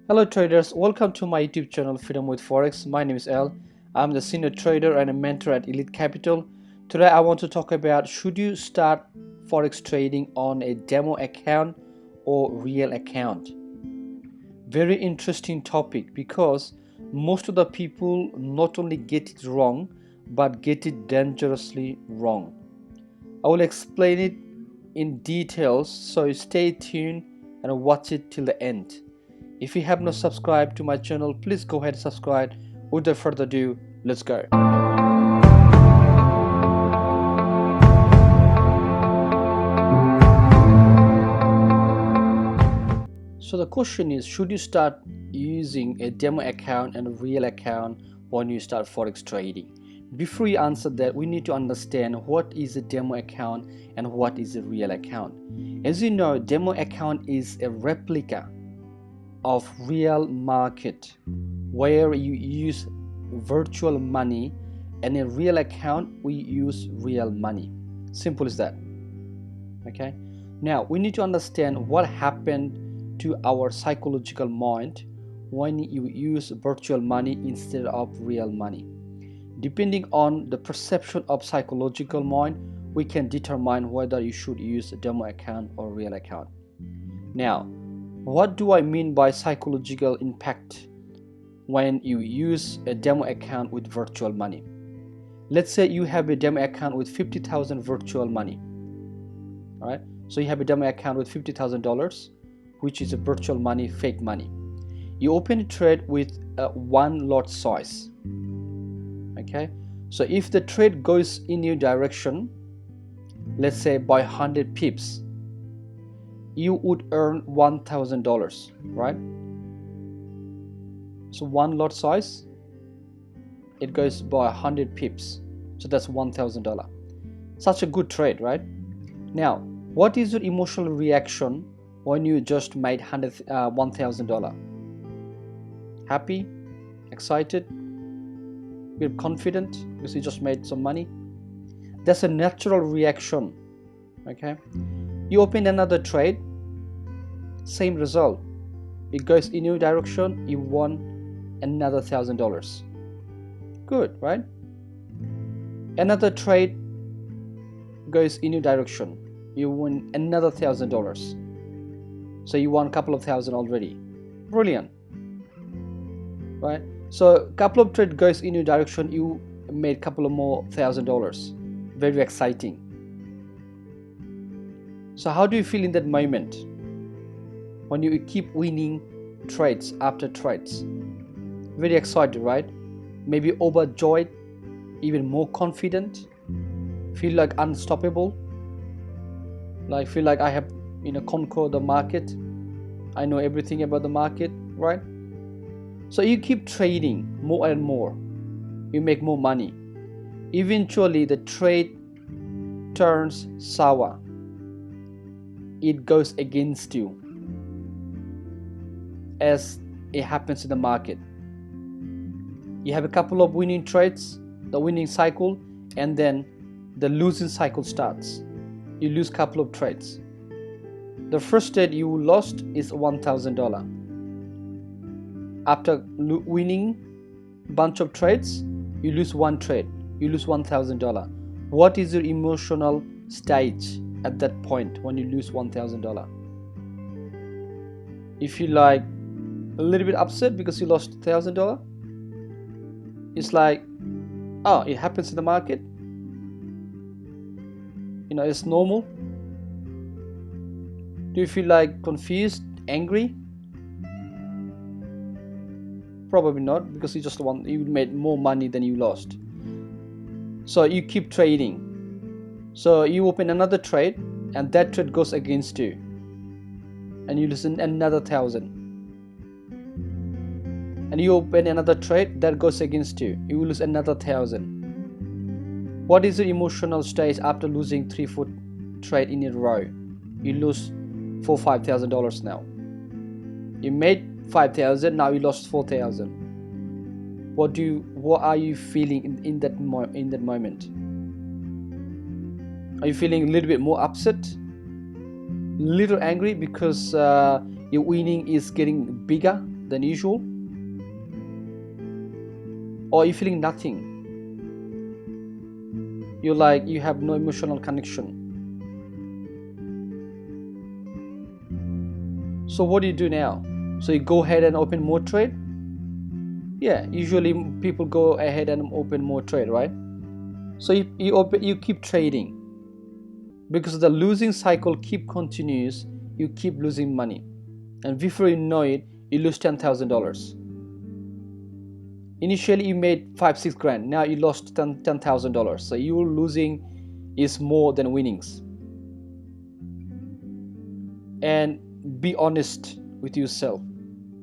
Hello traders, welcome to my YouTube channel Freedom with Forex. My name is L. I'm the senior trader and a mentor at Elite Capital. Today I want to talk about should you start Forex trading on a demo account or real account. Very interesting topic because most of the people not only get it wrong but get it dangerously wrong. I will explain it in details, so stay tuned and watch it till the end. If you have not subscribed to my channel, please go ahead and subscribe. Without further ado, let's go. So the question is, should you start using a demo account and a real account when you start Forex trading? Before we answer that, we need to understand what is a demo account and what is a real account. As you know, demo account is a replica of real market where you use virtual money, and a real account we use real money. Simple as that. Okay, now we need to understand what happened to our psychological mind when you use virtual money instead of real money. Depending on the perception of psychological mind, we can determine whether you should use a demo account or real account. Now, what do I mean by psychological impact when you use a demo account with virtual money? Let's say you have a demo account with 50,000 virtual money. All right, so you have a demo account with $50,000, which is a virtual money, fake money. You open a trade with one lot size. Okay, so if the trade goes in your direction, let's say by 100 pips, you would earn $1,000, right? So one lot size, it goes by 100 pips, so that's $1,000. Such a good trade, right? Now, what is your emotional reaction when you just made $1,000? Happy, excited, you're confident because you just made some money. That's a natural reaction. Okay, you open another trade, same result, it goes in your direction, you won another $1,000. Good, right? Another trade goes in your direction, you win another $1,000, so you won a couple of thousand already. Brilliant, right? So a couple of trade goes in your direction, you made a couple of more $1,000. Very exciting. So how do you feel in that moment when you keep winning trades after trades? Very excited, right? Maybe overjoyed, even more confident, feel like unstoppable, like feel like I have conquered the market, I know everything about the market, right? So you keep trading more and more, you make more money. Eventually the trade turns sour, it goes against you, as it happens in the market. You have a couple of winning trades, the winning cycle, and then the losing cycle starts. You lose a couple of trades. The first trade you lost is $1,000. After winning a bunch of trades, you lose one trade, you lose $1,000. What is your emotional stage at that point when you lose $1,000? You feel like a little bit upset because you lost $1,000. It's like, oh, it happens in the market, it's normal. Do you feel like confused, angry? Probably not, because you made more money than you lost. So you keep trading. So you open another trade, and that trade goes against you, and you lose another $1,000. And you open another trade that goes against you, you will lose another $1,000. What is your emotional stage after losing 3-4 trade in a row? You lose $4,000-$5,000 now. You made $5,000, now you lost $4,000. What are you feeling in that moment? Are you feeling a little bit more upset, little angry because your winning is getting bigger than usual? Or are you feeling nothing? You have no emotional connection. So what do you do now? So you go ahead and open more trade? Yeah, usually people go ahead and open more trade, right? So you keep trading, because the losing cycle continues. You keep losing money, and before you know it, you lose $10,000. Initially you made 5-6 grand, now you lost $10,000. So you losing is more than winnings. And be honest with yourself.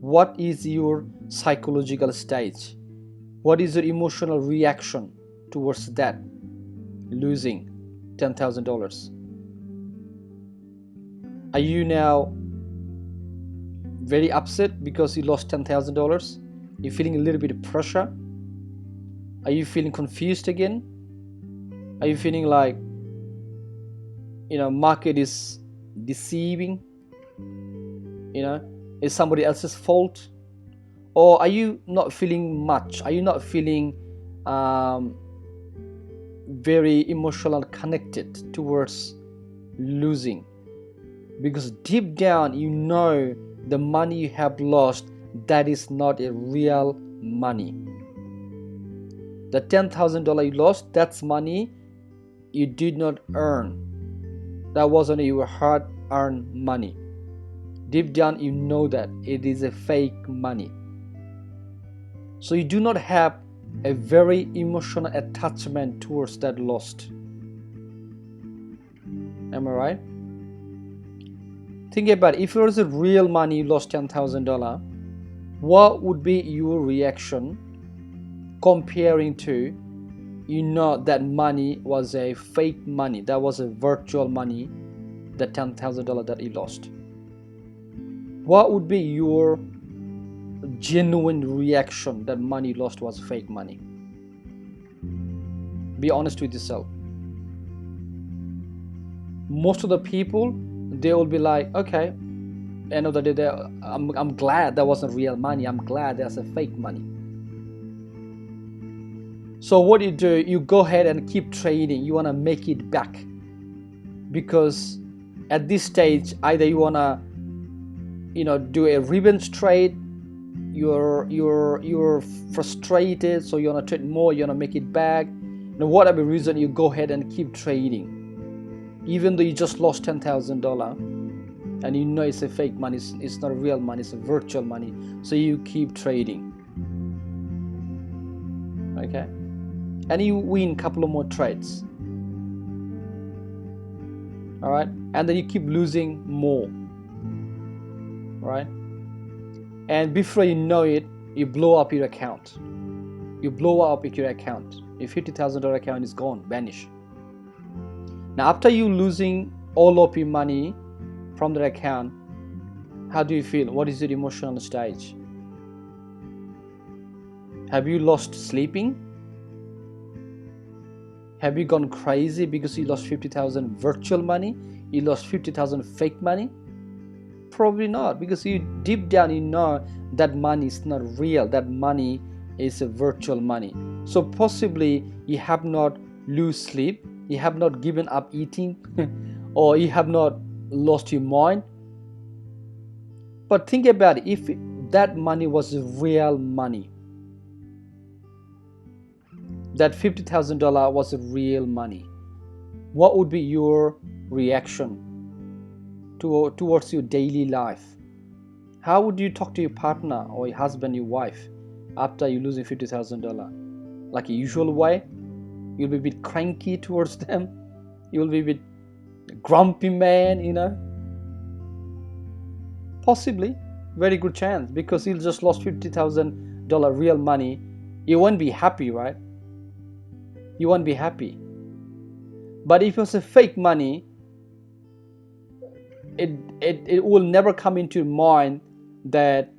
What is your psychological stage? What is your emotional reaction towards that losing $10,000? Are you now very upset because you lost $10,000? You're feeling a little bit of pressure? Are you feeling confused again? Are you feeling like, market is deceiving? Is somebody else's fault? Or are you not feeling much? Are you not feeling very emotional connected towards losing? Because deep down you know the money you have lost, that is not a real money. The $10,000 you lost, that's money you did not earn. That wasn't your hard-earned money. Deep down you know that it is a fake money. So you do not have a very emotional attachment towards that lost. Am I right? Think about it. If it was a real money, you lost $10,000, what would be your reaction comparing to, that money was a fake money, that was a virtual money, the $10,000 that you lost? What would be your genuine reaction that money lost was fake money? Be honest with yourself. Most of the people, they will be like, okay, end of the day, I'm glad that wasn't real money. I'm glad that's a fake money. So what you do, you go ahead and keep trading. You want to make it back, because at this stage, either you want to do a revenge trade, you're frustrated, so you want to trade more, you want to make it back. Whatever reason, you go ahead and keep trading, even though you just lost $10,000 and it's a fake money, it's not real money, it's a virtual money. So you keep trading, okay, and you win a couple of more trades, all right, and then you keep losing more, right? And before you know it, you blow up your account. You blow up your account. Your $50,000 account is gone, vanished. Now, after you losing all of your money from that account, how do you feel? What is your emotional stage? Have you lost sleeping? Have you gone crazy because you lost 50,000 virtual money? You lost 50,000 fake money? Probably not, because you deep down you know that money is not real. That money is a virtual money. So possibly you have not lose sleep, you have not given up eating, or you have not lost your mind. But think about it, if that money was real money, that $50,000 was real money, what would be your reaction towards your daily life? How would you talk to your partner or your husband, your wife, after you losing $50,000? Like a usual way? You'll be a bit cranky towards them. You'll be a bit grumpy man, Possibly, very good chance, because you just lost $50,000 real money. You won't be happy, right? You won't be happy. But if it was a fake money, it will never come into your mind that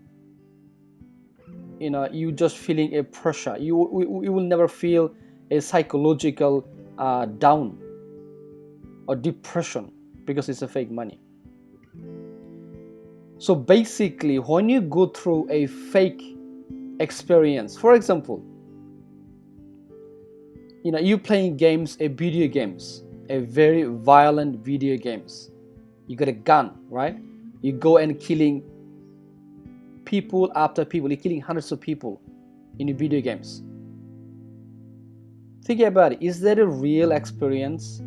you just feeling a pressure. You will never feel a psychological down or depression because it's a fake money. So basically, when you go through a fake experience, for example, you playing games, a video games, a very violent video games. You got a gun, right? You go and killing people after people. You're killing hundreds of people in your video games. Think about it. Is that a real experience?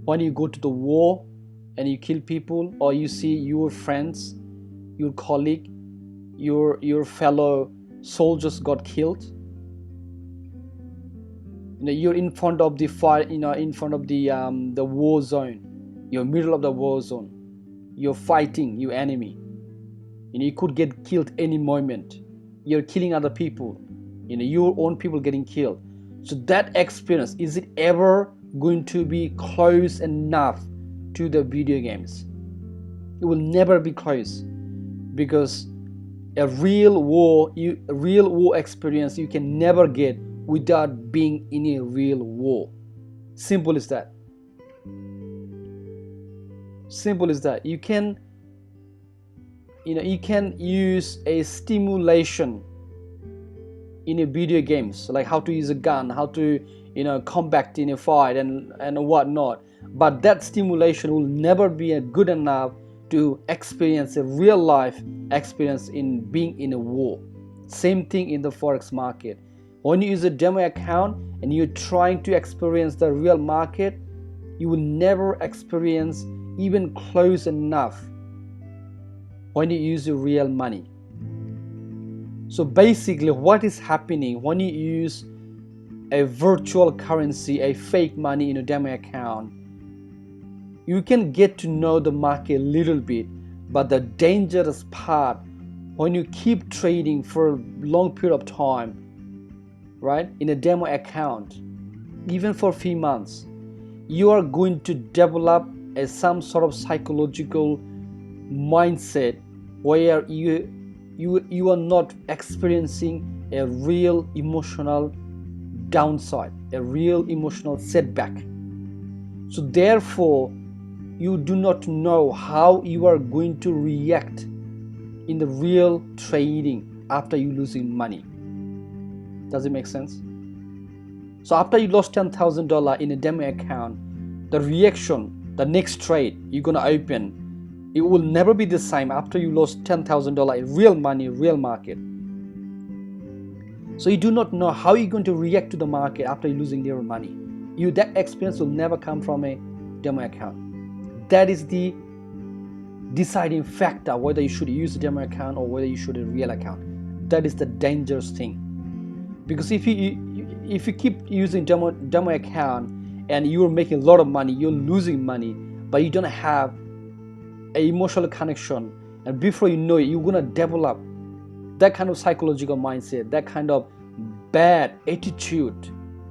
When you go to the war and you kill people, or you see your friends, your colleague, your fellow soldiers got killed. You're in front of the fire, in front of the war zone. You're middle of the war zone. You're fighting your enemy. You could get killed any moment. You're killing other people. Your own people getting killed. So that experience, is it ever going to be close enough to the video games? It will never be close, because a real war experience you can never get without being in a real war. Simple as that. Simple as that. You can use a stimulation in a video games, like how to use a gun, how to combat in a fight and whatnot. But that stimulation will never be good enough to experience a real life experience in being in a war. Same thing in the forex market. When you use a demo account and you're trying to experience the real market, you will never experience even close enough when you use your real money. So basically, what is happening when you use a virtual currency, a fake money in a demo account? You can get to know the market a little bit, but the dangerous part, when you keep trading for a long period of time, right, in a demo account, even for a few months, you are going to develop some sort of psychological mindset where you are not experiencing a real emotional downside, a real emotional setback. So therefore, you do not know how you are going to react in the real trading after you losing money. Does it make sense? So after you lost $10,000 in a demo account, the reaction, the next trade you're gonna open, it will never be the same after you lost $10,000 in real money, real market. So you do not know how you're going to react to the market after you're losing your money. That experience will never come from a demo account. That is the deciding factor whether you should use a demo account or whether you should a real account. That is the dangerous thing. Because if you keep using demo account and you're making a lot of money, you're losing money, but you don't have an emotional connection, and before you know it, you're gonna develop that kind of psychological mindset, that kind of bad attitude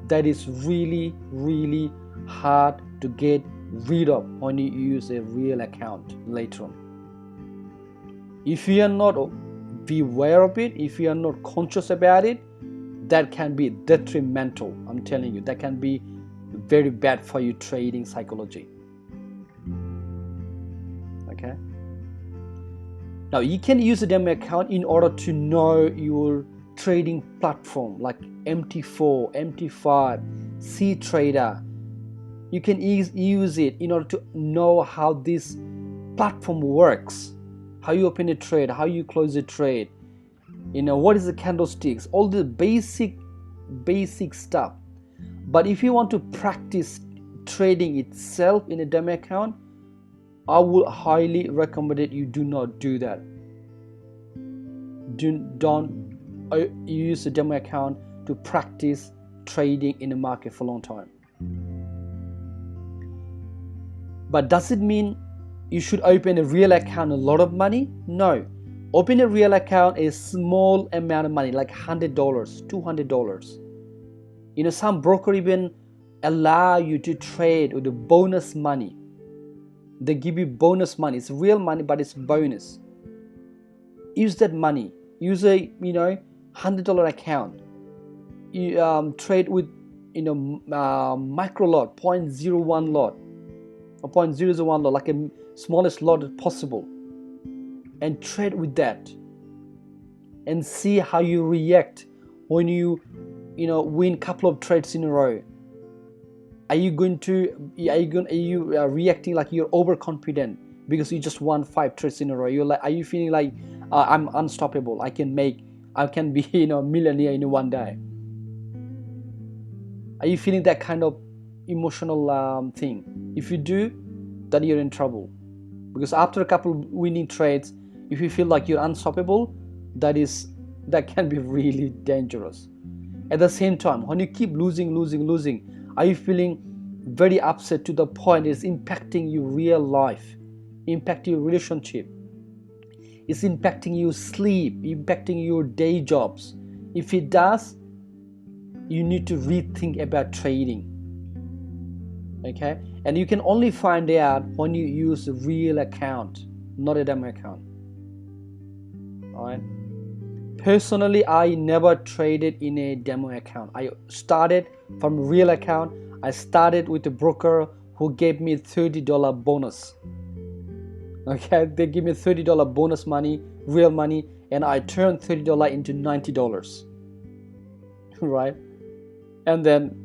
that is really, really hard to get rid of when you use a real account later on. If you are not aware of it, if you are not conscious about it, that can be detrimental. I'm telling you, that can be very bad for your trading psychology. Okay. Now you can use a demo account in order to know your trading platform like MT4, MT5, C Trader. You can use it in order to know how this platform works, how you open a trade, how you close a trade, what is the candlesticks, all the basic stuff. But if you want to practice trading itself in a demo account, I would highly recommend it you do not do that. Don't use a demo account to practice trading in the market for a long time. But does it mean you should open a real account a lot of money? No. Open a real account a small amount of money, like $100, $200. Some broker even allow you to trade with the bonus money. They give you bonus money. It's real money, but it's bonus. Use that money. Use a $100 account. You trade with micro lot, 0.01 lot or 0.001 lot, like a smallest lot as possible. and trade with that, and see how you react when you win a couple of trades in a row. Are you reacting like you're overconfident because you just won 5 trades in a row? Are you feeling like I'm unstoppable? I can be millionaire in one day? Are you feeling that kind of emotional thing? If you do, then you're in trouble. Because after a couple of winning trades, if you feel like you're unstoppable, that can be really dangerous. At the same time, when you keep losing, are you feeling very upset to the point it's impacting your real life, impacting your relationship, it's impacting your sleep, impacting your day jobs? If it does, you need to rethink about trading. Okay, and you can only find out when you use a real account, not a demo account. All right. Personally, I never traded in a demo account. I started from a real account. I started with a broker who gave me $30 bonus. Okay, they give me $30 bonus money, real money, and I turned $30 into $90. Right? And then,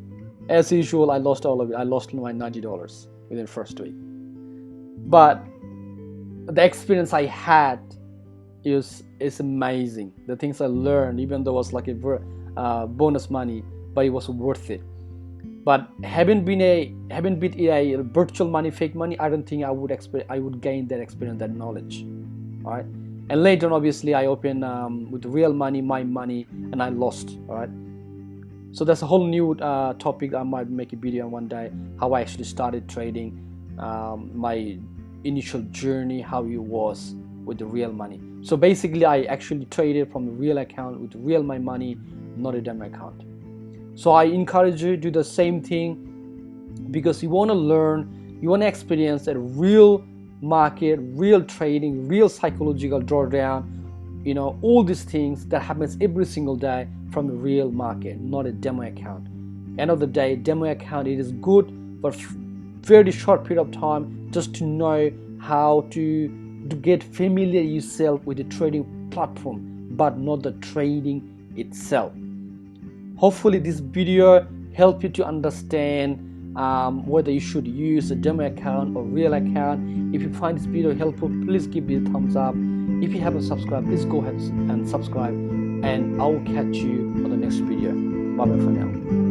as usual, I lost all of it. I lost my $90 within the first week. But the experience I had is amazing. The things I learned, even though it was like a bonus money, but it was worth it. But haven't been a virtual money, fake money, I don't think I would gain that experience, that knowledge. All right. And later on, obviously, I opened with real money, my money, and I lost. All right. So that's a whole new topic. I might make a video on one day, how I actually started trading, my initial journey, how it was with the real money. So basically, I actually traded from a real account with real my money, not a demo account. So I encourage you to do the same thing, because you want to learn, you want to experience a real market, real trading, real psychological drawdown, all these things that happens every single day from a real market, not a demo account. End of the day, demo account, it is good for very short period of time, just to know how to get familiar yourself with the trading platform, but not the trading itself. Hopefully this video helped you to understand whether you should use a demo account or real account. If you find this video helpful, please give me a thumbs up. If you haven't subscribed, please go ahead and subscribe, and I will catch you on the next video. Bye bye for now.